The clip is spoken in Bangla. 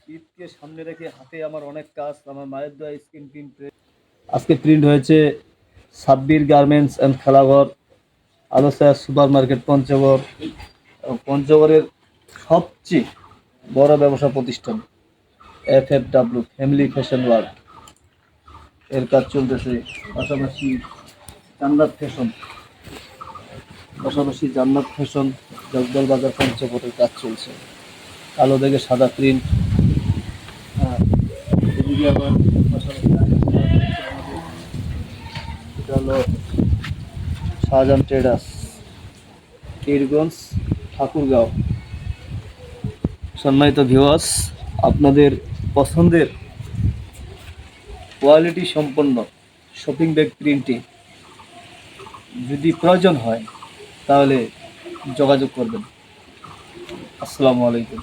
ঈদকে সামনে রেখে হাতে আমার অনেক কাজ। আমার মায়ের দেওয়া স্ক্রিন প্রিন্ট আজকে প্রিন্ট হয়েছে সাব্বির গার্মেন্টস অ্যান্ড খেলাঘর, আলোচনা সুপার মার্কেট পঞ্চগড় এবং পঞ্চগড়ের সবচেয়ে বড় ব্যবসা প্রতিষ্ঠান FFW ফ্যামিলি ফ্যাশন ওয়ার্ল্ড এর কাজ চলতেছে। পাশাপাশি জান্নাত ফ্যাশন জান্নাত ফ্যাশন জগদল বাজার পঞ্চগড়ের কাজ চলছে। কালো দেখে সাদা প্রিন্ট। হ্যাঁ, এদিকে আবার পাশাপাশি এটা হলো শাহজাহান ট্রেডার্স, পীরগঞ্জ, ঠাকুরগাঁও। সম্মানিত ভিউয়ার্স, আপনাদের পছন্দের কোয়ালিটি সম্পন্ন শপিং ব্যাগ প্রিন্টিং যদি প্রয়োজন হয় তাহলে যোগাযোগ করবেন। আসসালামু আলাইকুম।